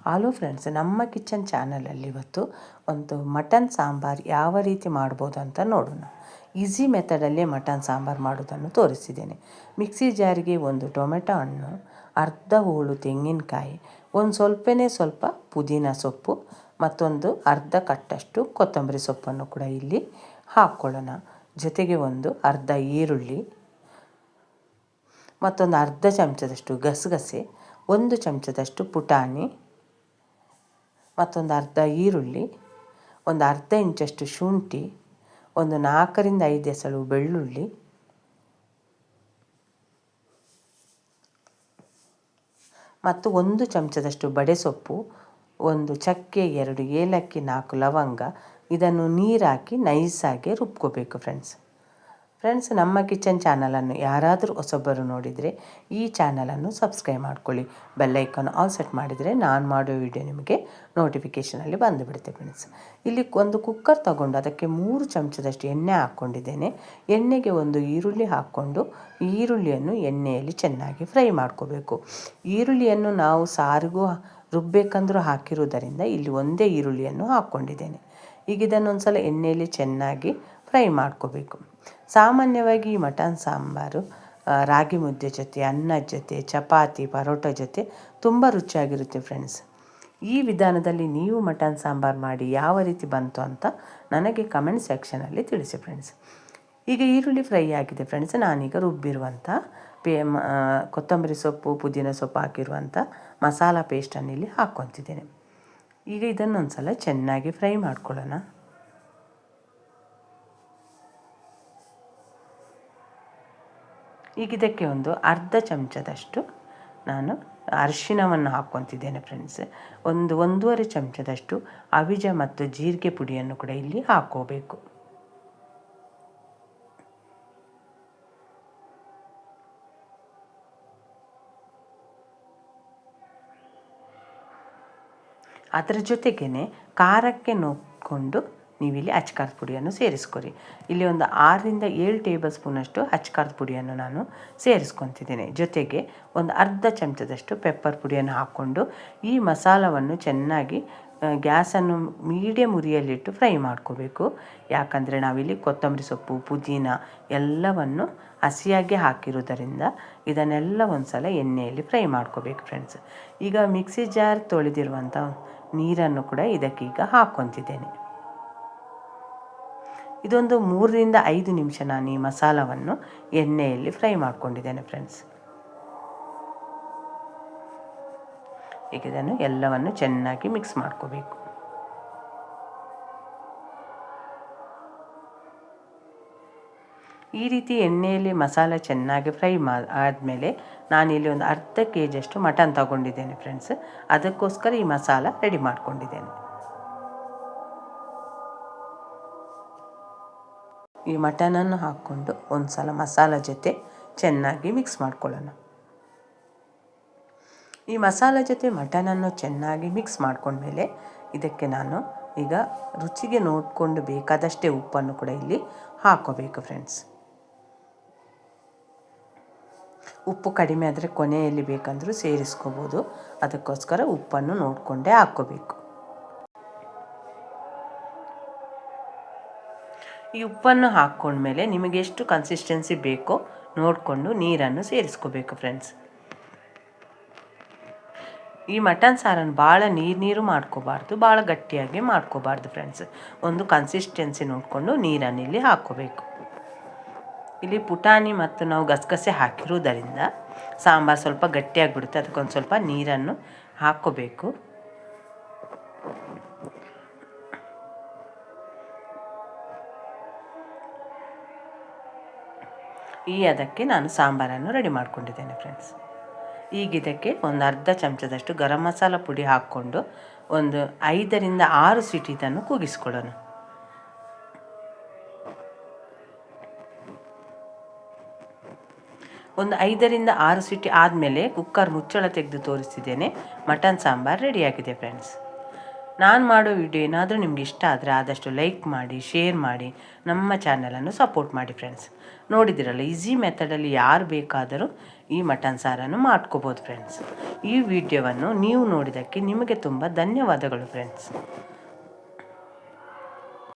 Hello friends, ನಮ್ಮ kitchen ಚಾನಲಲ್ಲಿ ಇವತ್ತು ಒಂದು ಮಟನ್ ಸಾಂಬಾರು ಯಾವ ರೀತಿ ಮಾಡ್ಬೋದು ಅಂತ ನೋಡೋಣ. ಈಸಿ ಮೆಥಡಲ್ಲೇ ಮಟನ್ ಸಾಂಬಾರು ಮಾಡೋದನ್ನು ತೋರಿಸಿದ್ದೇನೆ. ಮಿಕ್ಸಿ ಜಾರಿಗೆ ಒಂದು ಟೊಮೆಟೊ ಹಣ್ಣು, ಅರ್ಧ ಹೋಳು ತೆಂಗಿನಕಾಯಿ, ಸ್ವಲ್ಪ ಪುದೀನ ಸೊಪ್ಪು, ಮತ್ತೊಂದು ಅರ್ಧ ಕಟ್ಟಷ್ಟು ಕೊತ್ತಂಬರಿ ಸೊಪ್ಪನ್ನು ಕೂಡ ಇಲ್ಲಿ ಹಾಕ್ಕೊಳ್ಳೋಣ. ಜೊತೆಗೆ ಒಂದು ಅರ್ಧ ಈರುಳ್ಳಿ, ಮತ್ತೊಂದು ಅರ್ಧ ಚಮಚದಷ್ಟು ಗಸಗಸೆ, 1 ಚಮಚದಷ್ಟು ಪುಟಾಣಿ, ಮತ್ತೊಂದು ಅರ್ಧ ಈರುಳ್ಳಿ, ಒಂದು ಅರ್ಧ ಇಂಚಷ್ಟು ಶುಂಠಿ, ಒಂದು 4ರಿಂದ 5 ಎಸಳು ಬೆಳ್ಳುಳ್ಳಿ, ಮತ್ತು 1 ಚಮಚದಷ್ಟು ಬಡೆಸೊಪ್ಪು, 1 ಚಕ್ಕೆ, 2 ಏಲಕ್ಕಿ, 4 ಲವಂಗ. ಇದನ್ನು ನೀರು ಹಾಕಿ ನೈಸಾಗಿ ರುಬ್ಕೋಬೇಕು ಫ್ರೆಂಡ್ಸ್. ನಮ್ಮ ಕಿಚನ್ ಚಾನಲನ್ನು ಯಾರಾದರೂ ಹೊಸಬರು ನೋಡಿದರೆ ಈ ಚಾನಲನ್ನು ಸಬ್ಸ್ಕ್ರೈಬ್ ಮಾಡ್ಕೊಳ್ಳಿ. ಬೆಲ್ಲೈಕನ್ ಆಲ್ ಸೆಟ್ ಮಾಡಿದರೆ ನಾನು ಮಾಡೋ ವಿಡಿಯೋ ನಿಮಗೆ ನೋಟಿಫಿಕೇಷನಲ್ಲಿ ಬಂದುಬಿಡುತ್ತೆ ಫ್ರೆಂಡ್ಸ್. ಇಲ್ಲಿ ಒಂದು ಕುಕ್ಕರ್ ತಗೊಂಡು ಅದಕ್ಕೆ 3 ಚಮಚದಷ್ಟು ಎಣ್ಣೆ ಹಾಕ್ಕೊಂಡಿದ್ದೇನೆ. ಎಣ್ಣೆಗೆ ಒಂದು ಈರುಳ್ಳಿ ಹಾಕ್ಕೊಂಡು ಈರುಳ್ಳಿಯನ್ನು ಎಣ್ಣೆಯಲ್ಲಿ ಚೆನ್ನಾಗಿ ಫ್ರೈ ಮಾಡ್ಕೋಬೇಕು. ಈರುಳ್ಳಿಯನ್ನು ನಾವು ಸಾರಿಗೂ ರುಬ್ಬೇಕಂದ್ರೂ ಹಾಕಿರುವುದರಿಂದ ಇಲ್ಲಿ ಒಂದೇ ಈರುಳ್ಳಿಯನ್ನು ಹಾಕ್ಕೊಂಡಿದ್ದೇನೆ. ಈಗ ಇದನ್ನು ಸಲ ಎಣ್ಣೆಯಲ್ಲಿ ಚೆನ್ನಾಗಿ ಫ್ರೈ ಮಾಡ್ಕೋಬೇಕು. ಸಾಮಾನ್ಯವಾಗಿ ಈ ಮಟನ್ ಸಾಂಬಾರು ರಾಗಿ ಮುದ್ದೆ ಜೊತೆ, ಅನ್ನದ ಜೊತೆ, ಚಪಾತಿ, ಪರೋಟ ಜೊತೆ ತುಂಬ ರುಚಿಯಾಗಿರುತ್ತೆ ಫ್ರೆಂಡ್ಸ್. ಈ ವಿಧಾನದಲ್ಲಿ ನೀವು ಮಟನ್ ಸಾಂಬಾರು ಮಾಡಿ ಯಾವ ರೀತಿ ಬಂತು ಅಂತ ನನಗೆ ಕಮೆಂಟ್ ಸೆಕ್ಷನಲ್ಲಿ ತಿಳಿಸಿ ಫ್ರೆಂಡ್ಸ್. ಈಗ ಈರುಳ್ಳಿ ಫ್ರೈ ಆಗಿದೆ ಫ್ರೆಂಡ್ಸ್. ನಾನೀಗ ರುಬ್ಬಿರುವಂಥ ಕೊತ್ತಂಬರಿ ಸೊಪ್ಪು, ಪುದೀನ ಸೊಪ್ಪು ಹಾಕಿರುವಂಥ ಮಸಾಲ ಪೇಸ್ಟನ್ನು ಇಲ್ಲಿ ಹಾಕ್ಕೊತಿದ್ದೇನೆ. ಈಗ ಇದನ್ನೊಂದು ಸಲ ಚೆನ್ನಾಗಿ ಫ್ರೈ ಮಾಡ್ಕೊಳ್ಳೋಣ. ಈಗ ಇದಕ್ಕೆ ಒಂದು ಅರ್ಧ ಚಮಚದಷ್ಟು ನಾನು ಅರಿಶಿಣವನ್ನು ಹಾಕ್ಕೊತಿದ್ದೇನೆ ಫ್ರೆಂಡ್ಸ್. 1-1.5 ಚಮಚದಷ್ಟು ಅವಿಜ ಮತ್ತು ಜೀರಿಗೆ ಪುಡಿಯನ್ನು ಕೂಡ ಇಲ್ಲಿ ಹಾಕ್ಕೋಬೇಕು. ಅದರ ಜೊತೆಗೇ ಖಾರಕ್ಕೆ ನೋಡಿಕೊಂಡು ನೀವಿಲ್ಲಿ ಅಚ್ಕಾರದ ಪುಡಿಯನ್ನು ಸೇರಿಸ್ಕೊರಿ. ಇಲ್ಲಿ ಒಂದು 6ರಿಂದ 7 ಟೇಬಲ್ ಸ್ಪೂನಷ್ಟು ಅಚ್ಕಾರದ ಪುಡಿಯನ್ನು ನಾನು ಸೇರಿಸ್ಕೊತಿದ್ದೇನೆ. ಜೊತೆಗೆ ಒಂದು ಅರ್ಧ ಚಮಚದಷ್ಟು ಪೆಪ್ಪರ್ ಪುಡಿಯನ್ನು ಹಾಕ್ಕೊಂಡು ಈ ಮಸಾಲವನ್ನು ಚೆನ್ನಾಗಿ ಗ್ಯಾಸನ್ನು ಮೀಡಿಯಮ್ ಉರಿಯಲ್ಲಿಟ್ಟು ಫ್ರೈ ಮಾಡ್ಕೋಬೇಕು. ಯಾಕಂದರೆ ನಾವಿಲ್ಲಿ ಕೊತ್ತಂಬರಿ ಸೊಪ್ಪು, ಪುದೀನ ಎಲ್ಲವನ್ನು ಹಸಿಯಾಗಿ ಹಾಕಿರುವುದರಿಂದ ಇದನ್ನೆಲ್ಲ ಒಂದು ಸಲ ಎಣ್ಣೆಯಲ್ಲಿ ಫ್ರೈ ಮಾಡ್ಕೋಬೇಕು ಫ್ರೆಂಡ್ಸ್. ಈಗ ಮಿಕ್ಸಿ ಜಾರ್ ತೊಳೆದಿರುವಂಥ ನೀರನ್ನು ಕೂಡ ಇದಕ್ಕೀಗ ಹಾಕ್ಕೊತಿದ್ದೇನೆ. ಇದೊಂದು 3ರಿಂದ 5 ನಿಮಿಷ ನಾನು ಈ ಮಸಾಲವನ್ನು ಎಣ್ಣೆಯಲ್ಲಿ ಫ್ರೈ ಮಾಡ್ಕೊಂಡಿದ್ದೇನೆ ಫ್ರೆಂಡ್ಸ್. ಈಗ ಇದನ್ನು ಎಲ್ಲವನ್ನು ಚೆನ್ನಾಗಿ ಮಿಕ್ಸ್ ಮಾಡ್ಕೋಬೇಕು. ಈ ರೀತಿ ಎಣ್ಣೆಯಲ್ಲಿ ಮಸಾಲೆ ಚೆನ್ನಾಗಿ ಫ್ರೈ ಆದಮೇಲೆ ನಾನಿಲ್ಲಿ ಒಂದು ಅರ್ಧ ಕೆಜಿಯಷ್ಟು ಮಟನ್ ತಗೊಂಡಿದ್ದೇನೆ ಫ್ರೆಂಡ್ಸ್. ಅದಕ್ಕೋಸ್ಕರ ಈ ಮಸಾಲ ರೆಡಿ ಮಾಡ್ಕೊಂಡಿದ್ದೇನೆ. ಈ ಮಟನನ್ನು ಹಾಕ್ಕೊಂಡು ಒಂದು ಸಲ ಮಸಾಲ ಜೊತೆ ಚೆನ್ನಾಗಿ ಮಿಕ್ಸ್ ಮಾಡ್ಕೊಳ್ಳೋಣ. ಈ ಮಸಾಲ ಜೊತೆ ಮಟನನ್ನು ಚೆನ್ನಾಗಿ ಮಿಕ್ಸ್ ಮಾಡ್ಕೊಂಡ್ಮೇಲೆ ಇದಕ್ಕೆ ನಾನು ಈಗ ರುಚಿಗೆ ನೋಡಿಕೊಂಡು ಬೇಕಾದಷ್ಟೇ ಉಪ್ಪನ್ನು ಕೂಡ ಇಲ್ಲಿ ಹಾಕ್ಕೋಬೇಕು ಫ್ರೆಂಡ್ಸ್. ಉಪ್ಪು ಕಡಿಮೆ ಆದರೆ ಕೊನೆಯಲ್ಲಿ ಬೇಕಂದರೂ ಸೇರಿಸ್ಕೋಬೋದು. ಅದಕ್ಕೋಸ್ಕರ ಉಪ್ಪನ್ನು ನೋಡಿಕೊಂಡೇ ಹಾಕ್ಕೋಬೇಕು. ಈ ಉಪ್ಪನ್ನು ಹಾಕ್ಕೊಂಡ್ಮೇಲೆ ನಿಮಗೆ ಎಷ್ಟು ಕನ್ಸಿಸ್ಟೆನ್ಸಿ ಬೇಕೋ ನೋಡಿಕೊಂಡು ನೀರನ್ನು ಸೇರಿಸ್ಕೋಬೇಕು ಫ್ರೆಂಡ್ಸ್. ಈ ಮಟನ್ ಸಾರನ್ನು ಭಾಳ ನೀರು ಮಾಡ್ಕೋಬಾರ್ದು, ಭಾಳ ಗಟ್ಟಿಯಾಗಿ ಮಾಡ್ಕೋಬಾರ್ದು ಫ್ರೆಂಡ್ಸ್. ಒಂದು ಕನ್ಸಿಸ್ಟೆನ್ಸಿ ನೋಡಿಕೊಂಡು ನೀರನ್ನು ಇಲ್ಲಿ ಹಾಕ್ಕೋಬೇಕು. ಇಲ್ಲಿ ಪುಟಾಣಿ ಮತ್ತು ನಾವು ಗಸಗಸೆ ಹಾಕಿರುವುದರಿಂದ ಸಾಂಬಾರು ಸ್ವಲ್ಪ ಗಟ್ಟಿಯಾಗಿಬಿಡುತ್ತೆ. ಅದಕ್ಕೊಂದು ಸ್ವಲ್ಪ ನೀರನ್ನು ಹಾಕ್ಕೋಬೇಕು. ಅದಕ್ಕೆ ನಾನು ಸಾಂಬಾರನ್ನು ರೆಡಿ ಮಾಡ್ಕೊಂಡಿದ್ದೇನೆ ಫ್ರೆಂಡ್ಸ್. ಈಗ ಇದಕ್ಕೆ ಒಂದು ಅರ್ಧ ಚಮಚದಷ್ಟು ಗರಂ ಮಸಾಲ ಪುಡಿ ಹಾಕ್ಕೊಂಡು ಒಂದು 5ರಿಂದ 6 ಸೀಟಿ ಇದನ್ನು ಕೂಗಿಸ್ಕೊಳ್ಳೋಣ. ಒಂದು 5ರಿಂದ 6 ಸೀಟಿ ಆದಮೇಲೆ ಕುಕ್ಕರ್ ಮುಚ್ಚಳ ತೆಗೆದು ತೋರಿಸಿದ್ದೇನೆ. ಮಟನ್ ಸಾಂಬಾರು ರೆಡಿಯಾಗಿದೆ ಫ್ರೆಂಡ್ಸ್. ನಾನು ಮಾಡೋ ವಿಡಿಯೋ ಏನಾದರೂ ನಿಮ್ಗೆ ಇಷ್ಟ ಆದರೆ ಆದಷ್ಟು ಲೈಕ್ ಮಾಡಿ, ಶೇರ್ ಮಾಡಿ, ನಮ್ಮ ಚಾನಲನ್ನು ಸಪೋರ್ಟ್ ಮಾಡಿ ಫ್ರೆಂಡ್ಸ್. ನೋಡಿದಿರಲ್ಲ, ಈಸಿ ಮೆಥಡಲ್ಲಿ ಯಾರು ಬೇಕಾದರೂ ಈ ಮಟನ್ ಸಾರನ್ನು ಮಾಡ್ಕೋಬೋದು ಫ್ರೆಂಡ್ಸ್. ಈ ವಿಡಿಯೋವನ್ನು ನೀವು ನೋಡಿದ್ದಕ್ಕೆ ನಿಮಗೆ ತುಂಬ ಧನ್ಯವಾದಗಳು ಫ್ರೆಂಡ್ಸ್.